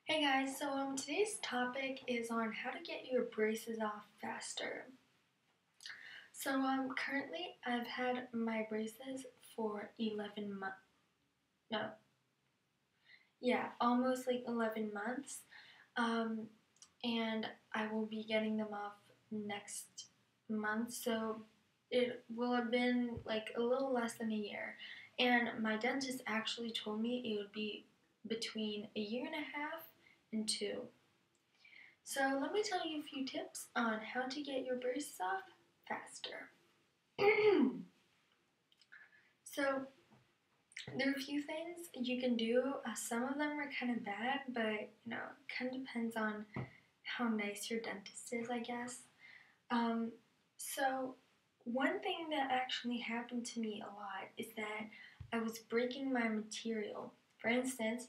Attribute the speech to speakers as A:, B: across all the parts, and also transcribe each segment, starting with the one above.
A: Hey guys, today's topic is on how to get your braces off faster. Currently I've had my braces for 11 months. No, yeah, almost like 11 months. Um, and I will be getting them off next month, so it will have been like a little less than a year. And my dentist actually told me it would be between a year and a half and two. So let me tell you a few tips on how to get your braces off faster. So there are a few things you can do. Some of them are kind of bad, but it kind of depends on how nice your dentist is, I guess. Um, so one thing that actually happened to me a lot is that I was breaking my material. For instance,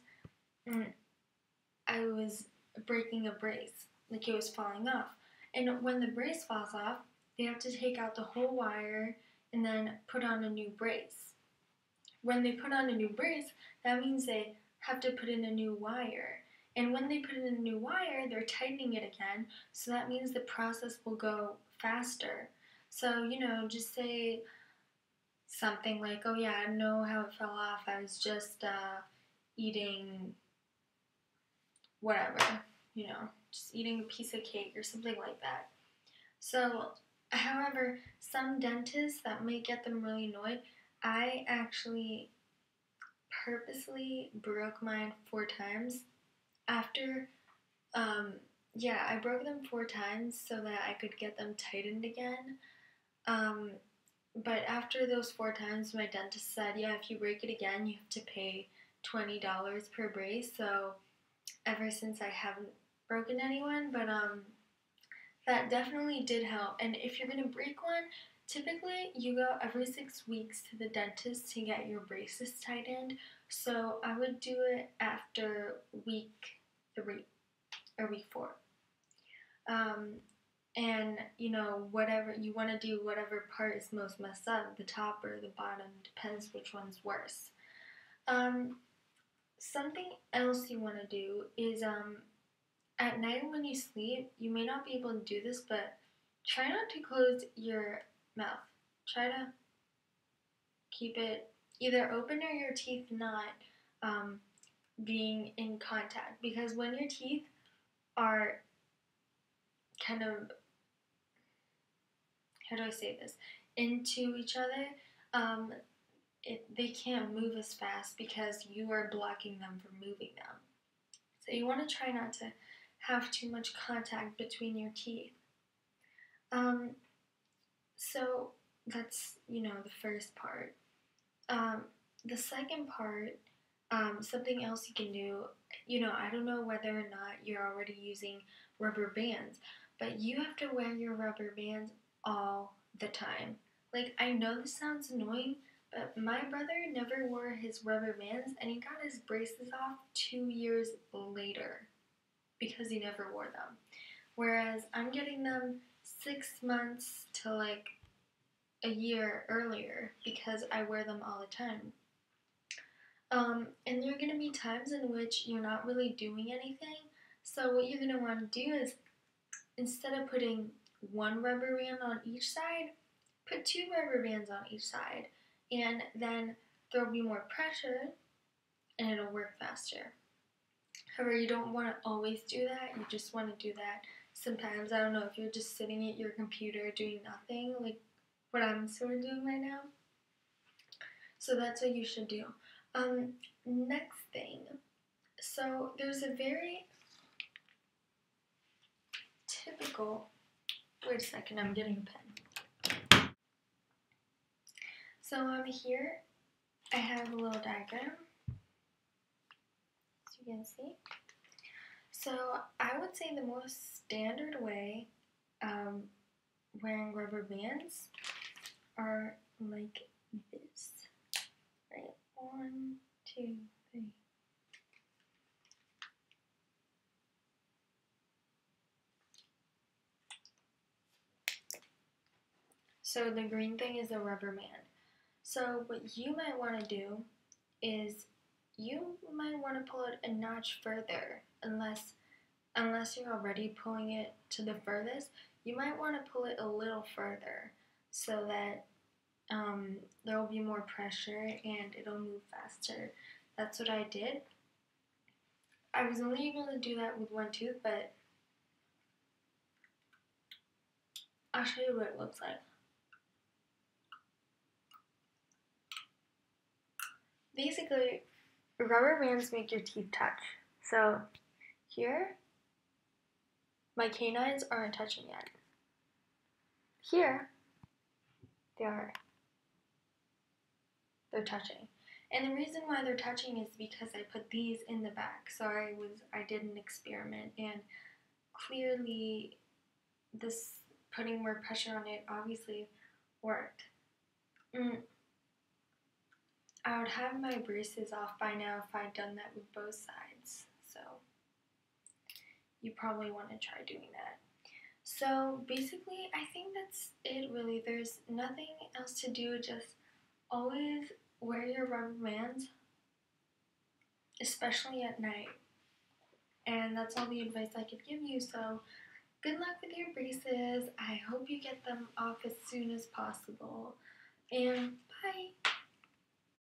A: I was breaking a brace, like it was falling off. And when the brace falls off, they have to take out the whole wire and then put on a new brace. When they put on a new brace, that means they have to put in a new wire. And when they put in a new wire, they're tightening it again, so that means the process will go faster. So, just say something like, oh yeah, I know how it fell off. I was just eating whatever, just eating a piece of cake or something like that. So, however, some dentists that may get them really annoyed, I actually purposely broke mine 4 times. After, I broke them 4 times so that I could get them tightened again. Um, but after those 4 times, my dentist said, yeah, if you break it again, you have to pay $20 per brace. So ever since I haven't broken anyone, but that definitely did help. And if you're gonna break one, typically you go every 6 weeks to the dentist to get your braces tightened. So I would do it after week 3 or week 4. And whatever you want to do, whatever part is most messed up, the top or the bottom, depends which one's worse. Something else you want to do is at night when you sleep, you may not be able to do this, but try not to close your mouth. Try to keep it either open or your teeth not being in contact. Because when your teeth are kind of, how do I say this, into each other, they can't move as fast because you are blocking them from moving them. So you want to try not to have too much contact between your teeth. So that's, the first part. The second part, something else you can do, I don't know whether or not you're already using rubber bands, but you have to wear your rubber bands all the time. Like, I know this sounds annoying, but my brother never wore his rubber bands and he got his braces off 2 years later because he never wore them. Whereas I'm getting them 6 months to like a year earlier because I wear them all the time. And there are going to be times in which you're not really doing anything. So what you're going to want to do is, instead of putting one rubber band on each side, put 2 rubber bands on each side. And then there will be more pressure and it'll work faster. However, you don't want to always do that. You just want to do that sometimes. I don't know, if you're just sitting at your computer doing nothing, like what I'm sort of doing right now. So that's what you should do. Next thing. So there's a very typical, wait a second, I'm getting a pen. So here I have a little diagram, as you can see. So I would say the most standard way wearing rubber bands are like this. Right? 1, 2, 3. So the green thing is a rubber band. So what you might want to do is you might want to pull it a notch further, unless you're already pulling it to the furthest. You might want to pull it a little further so that there will be more pressure and it'll move faster. That's what I did. I was only able to do that with one tooth, but I'll show you what it looks like. Basically, rubber bands make your teeth touch. So here, my canines aren't touching yet. Here, they're touching. And the reason why they're touching is because I put these in the back. So I did an experiment, and clearly this putting more pressure on it obviously worked. I would have my braces off by now if I'd done that with both sides. So you probably want to try doing that. So basically, I think that's it really. There's nothing else to do, just always wear your rubber bands, especially at night. And that's all the advice I could give you. So good luck with your braces. I hope you get them off as soon as possible. And bye.